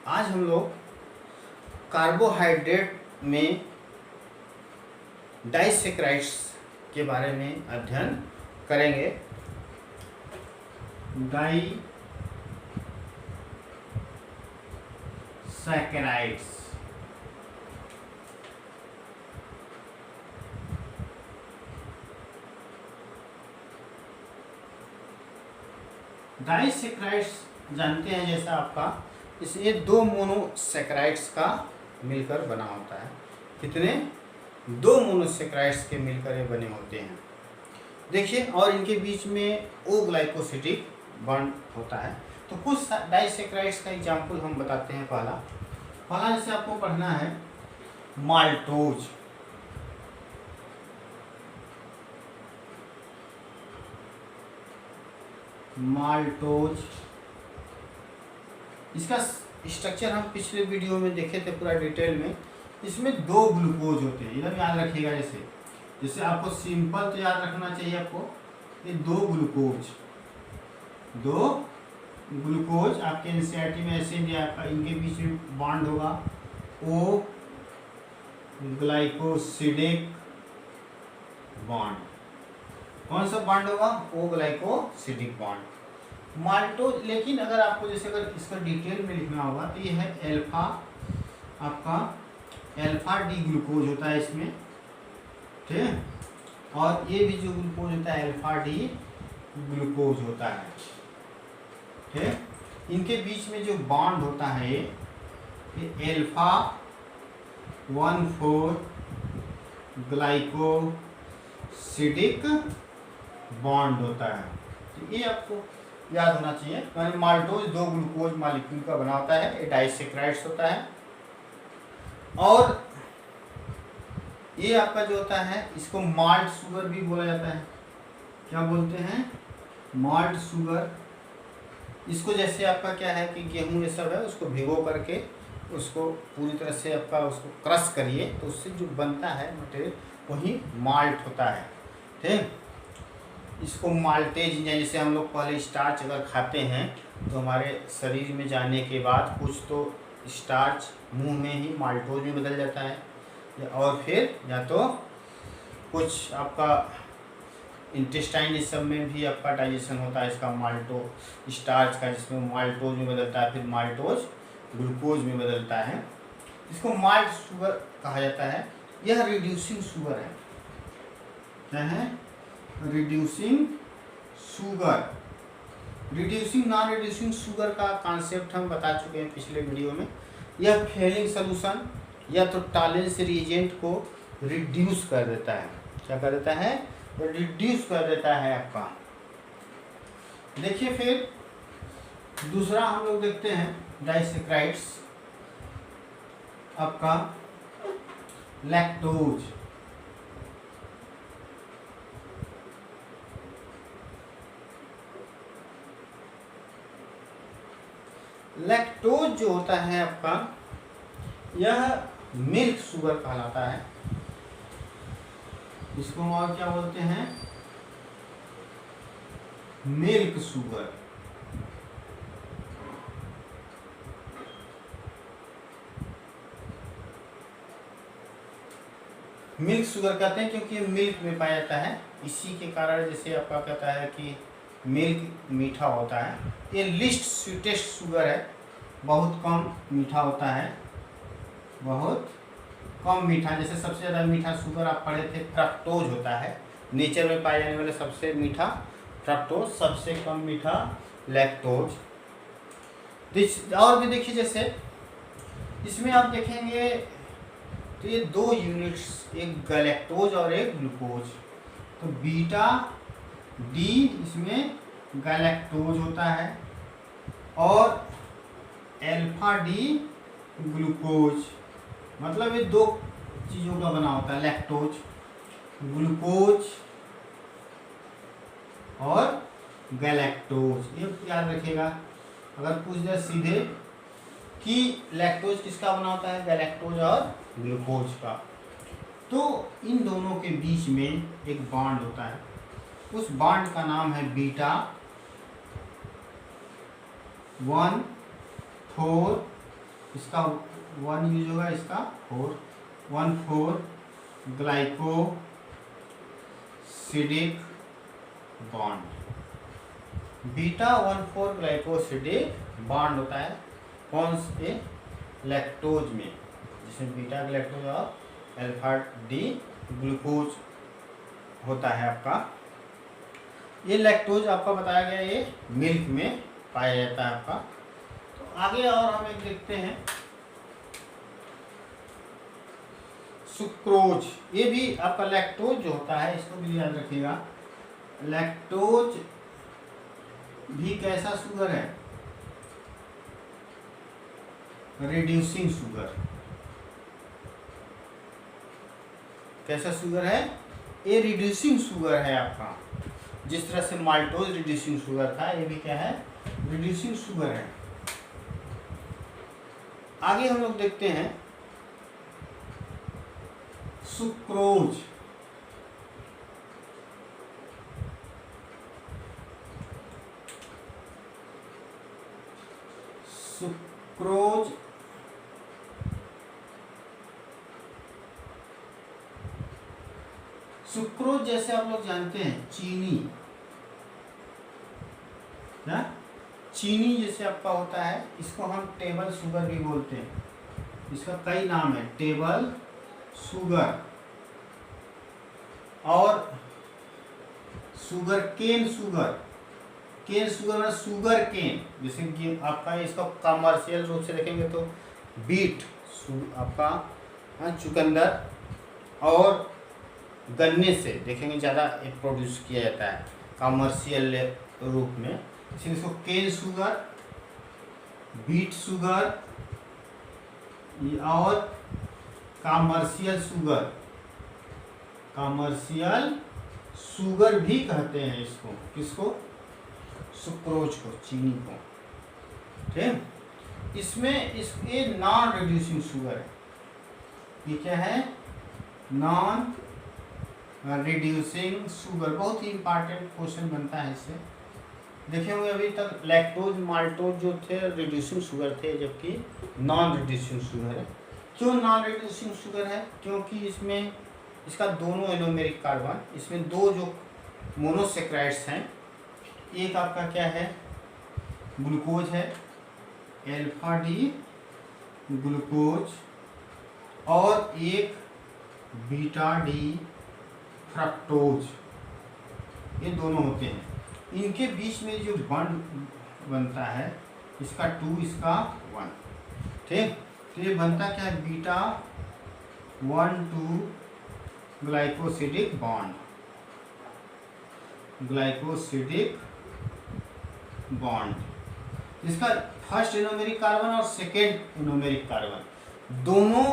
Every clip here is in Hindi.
आज हम लोग कार्बोहाइड्रेट में डाइसेक्राइड्स के बारे में अध्ययन करेंगे। डाइसैकेराइड्स डाइसेक्राइड्स जानते हैं, जैसा आपका इसलिए दो मोनोसेक्राइड्स का मिलकर बना होता है। कितने? दो मोनोसेक्राइड्स के मिलकर ये बने होते हैं। देखिए, और इनके बीच में ओ ग्लाइकोसिडिक बॉन्ड होता है। तो कुछ डाइसेक्राइड्स का एग्जाम्पल हम बताते हैं। पहला जैसे आपको पढ़ना है माल्टोज। इसका स्ट्रक्चर हम पिछले वीडियो में देखे थे पूरा डिटेल में। इसमें दो ग्लूकोज होते हैं, इधर याद रखिएगा। जैसे आपको सिंपल तो याद रखना चाहिए आपको, ये दो ग्लूकोज आपके एनसीईआरटी में ऐसे दिया, आपका इनके बीच में बॉन्ड होगा ओ ग्लाइकोसिडिक बॉन्ड। कौन सा बॉन्ड होगा? ओ ग्लाइकोसिडिक बॉन्ड। माल्टोज, लेकिन अगर आपको जैसे अगर इसका डिटेल में लिखना होगा तो ये है अल्फा, आपका अल्फा डी ग्लूकोज होता है इसमें, ठीक है। और ये भी जो ग्लूकोज होता है अल्फा डी ग्लूकोज होता है, ठीक है। इनके बीच में जो बॉन्ड होता है ये अल्फा 1,4 ग्लाइकोसिडिक बॉन्ड होता है। तो ये आपको याद होना चाहिए। यानी माल्टोज दो ग्लूकोज मॉलिक्यूल का बना होता है, ये डाइसेक्राइड्स होता है। और ये आपका जो होता है इसको माल्ट शुगर भी बोला जाता है। क्या बोलते हैं? Malt sugar. इसको जैसे आपका क्या है कि गेहूं ये सब है, उसको भिगो करके उसको पूरी तरह से आपका उसको क्रश करिए तो उससे जो बनता है मटेरियल वही माल्ट होता है, ठीक। इसको माल्टेज, जैसे हम लोग पहले स्टार्च अगर खाते हैं तो हमारे शरीर में जाने के बाद कुछ तो स्टार्च मुंह में ही माल्टोज में बदल जाता है, और फिर या तो कुछ आपका इंटेस्टाइन इस सब में भी आपका डाइजेशन होता है इसका माल्टो स्टार्च का, जिसमें माल्टोज में बदलता है, फिर माल्टोज ग्लूकोज में बदलता है। इसको माल्ट शुगर कहा जाता है। यह रिड्यूसिंग शुगर है। क्या है? Reducing sugar. Reducing non reducing sugar का कॉन्सेप्ट हम बता चुके हैं पिछले वीडियो में। यह फेलिंग सोल्यूशन या तो टॉलरेंस रिएजेंट को रिड्यूस कर देता है। क्या कर देता है? रिड्यूस कर देता है आपका। देखिए, फिर दूसरा हम लोग देखते हैं डाइसेक्राइड्स, आपका लैक्टोज। लैक्टोज जो होता है आपका, यह मिल्क शुगर कहलाता है। इसको हम और क्या बोलते हैं? Milk sugar. मिल्क शुगर कहते हैं क्योंकि ये मिल्क में पाया जाता है। इसी के कारण जैसे आपका कहता है कि मिल्क मीठा होता है। ये लिस्ट स्वीटेस्ट शुगर है, बहुत कम मीठा होता है, बहुत कम मीठा। जैसे सबसे ज़्यादा मीठा शुगर आप पढ़े थे फ्रक्टोज होता है, नेचर में पाए जाने वाले सबसे मीठा फ्रक्टोज, सबसे कम मीठा लैक्टोज। और भी देखिए, जैसे इसमें आप देखेंगे तो ये दो यूनिट्स, एक गैलेक्टोज और एक ग्लूकोज। तो बीटा डी इसमें गैलेक्टोज होता है और अल्फा डी ग्लूकोज। मतलब ये दो चीज़ों का बना होता है, लैक्टोज, ग्लूकोज और गैलेक्टोज। ये याद रखिएगा। अगर पूछ दे सीधे कि लैक्टोज किसका बना होता है, गैलेक्टोज और ग्लूकोज का, तो इन दोनों के बीच में एक बॉन्ड होता है। उस बॉन्ड का नाम है बीटा 1,4 इसका 1 यूज होगा, इसका 4, 1,4 glycosidic bond. Beta 1,4 glycosidic bond होता है कौन से लैक्टोज में, जिसमें बीटा लैक्टोज और अल्फा डी ग्लूकोज होता है आपका। ये लैक्टोज आपका बताया गया ये मिल्क में पाया जाता है आपका। तो आगे और हम एक देखते हैं सुक्रोज। ये भी आपका लैक्टोज जो होता है, इसको भी याद रखिएगा। लैक्टोज भी कैसा शुगर है, रिड्यूसिंग शुगर। कैसा शुगर है, ये रिड्यूसिंग शुगर है आपका। जिस तरह से माल्टोज रिड्यूसिंग शुगर था, ये भी क्या है, रिड्यूसिंग शुगर है। आगे हम लोग देखते हैं सुक्रोज। सुक्रोज सुक्रोज जैसे आप लोग जानते हैं चीनी, ना, चीनी जैसे आपका होता है, इसको हम टेबल शुगर भी बोलते हैं। इसका कई नाम है, टेबल शुगर और sugar cane sugar. Cane sugar में शुगर केन, जैसे कि आपका इसका कमर्शियल रूप से देखेंगे तो बीट आपका चुकंदर और गन्ने से देखेंगे ज़्यादा प्रोड्यूस किया जाता है कमर्शियल रूप में, इसलिए इसको केन शुगर, बीट शुगर और कमर्शियल शुगर, कमर्शियल शुगर भी कहते हैं इसको। किसको, सुक्रोज को, चीनी को। ठीक, इसमें ये नॉन रिड्यूसिंग शुगर है। ये क्या है, नॉन रिड्यूसिंग शुगर। बहुत ही इंपॉर्टेंट क्वेश्चन बनता है इससे। देखे होंगे अभी तक लैक्टोज माल्टोज जो थे रिड्यूसिंग शुगर थे, जबकि नॉन रिड्यूसिंग शुगर है। क्यों नॉन रिड्यूसिंग शुगर है, क्योंकि इसमें इसका दोनों एनोमेरिक कार्बन, इसमें दो जो मोनोसेक्राइड्स हैं, एक आपका क्या है ग्लूकोज है, अल्फा डी ग्लूकोज, और एक बीटा डी फ्रक्टोज। ये दोनों होते हैं। इनके बीच में जो बॉन्ड बनता है, इसका 2 इसका 1। ठीक, तो ये बनता क्या है, beta 1,2 glycosidic bond, glycosidic bond. इसका फर्स्ट एनोमेरिक कार्बन और सेकेंड एनोमेरिक कार्बन दोनों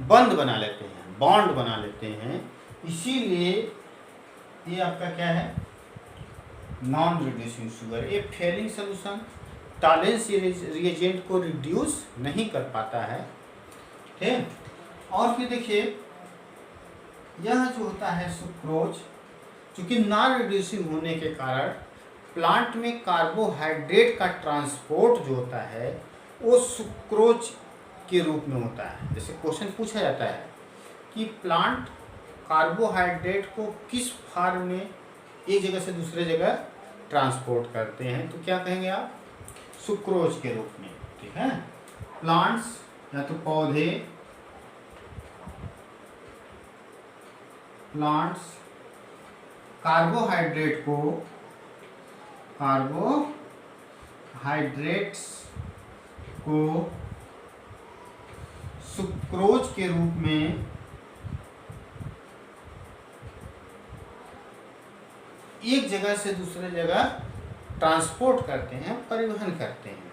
बंद बना लेते हैं, बॉन्ड बना लेते हैं, इसीलिए ये आपका क्या है, नॉन रिड्यूसिंग शुगर। ये फेलिंग सोल्यूशन टॉलेंस रिएजेंट को रिड्यूस नहीं कर पाता है। ठीक, और फिर देखिए यह जो होता है सुक्रोज, चूँकि नॉन रिड्यूसिंग होने के कारण प्लांट में कार्बोहाइड्रेट का ट्रांसपोर्ट जो होता है वो सुक्रोज के रूप में होता है। जैसे क्वेश्चन पूछा जाता है कि प्लांट कार्बोहाइड्रेट को किस फॉर्म में एक जगह से दूसरे जगह ट्रांसपोर्ट करते हैं, तो क्या कहेंगे आप, सुक्रोज के रूप में। ठीक है, प्लांट्स या तो पौधे, प्लांट्स कार्बोहाइड्रेट्स को सुक्रोज के रूप में एक जगह से दूसरे जगह ट्रांसपोर्ट करते हैं, परिवहन करते हैं।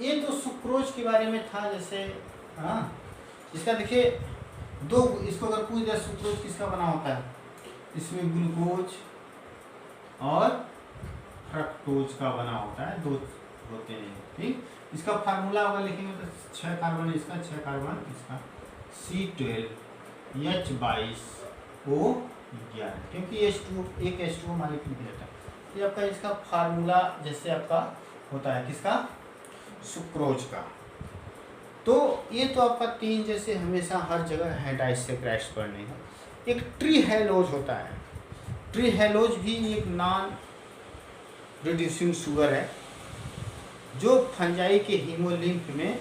ये तो सुक्रोज के बारे में था। जैसे इसका देखिए दो, इसको अगर पूछ दिया सुक्रोज किसका बना होता है, इसमें ग्लूकोज और फ्रक्टोज का बना होता है, दो होते हैं। ठीक, इसका फार्मूला अगर लिखेंगे तो 6 कार्बन इसका, 6 कार्बन इसका, C12 H22O11, क्योंकि H2 एक H2O मॉलिक्यूल भी रहता है। ये आपका इसका फार्मूला जैसे आपका होता है किसका, सुक्रोज का। तो ये तो आपका 3 जैसे हमेशा हर जगह है डाइसैकेराइड्स पढ़ने का। एक ट्री हेलोज होता है। ट्री हेलोज भी एक नॉन रिड्यूसिंग शुगर है जो फंजाई के हीमोलिंफ में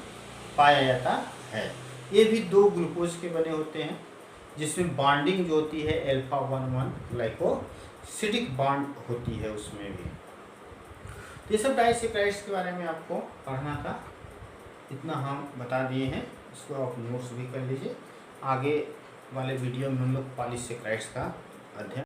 पाया जाता है। ये भी 2 ग्लूकोज के बने होते हैं जिसमें बॉन्डिंग जो होती है अल्फा 1,1 ग्लाइकोसिडिक बॉन्ड होती है उसमें भी। तो ये सब डाइसैकेराइड्स के बारे में आपको पढ़ना था, इतना हम बता दिए हैं। इसको आप नोट्स भी कर लीजिए। आगे वाले वीडियो में हम लोग पॉलीसैकेराइड्स का अध्ययन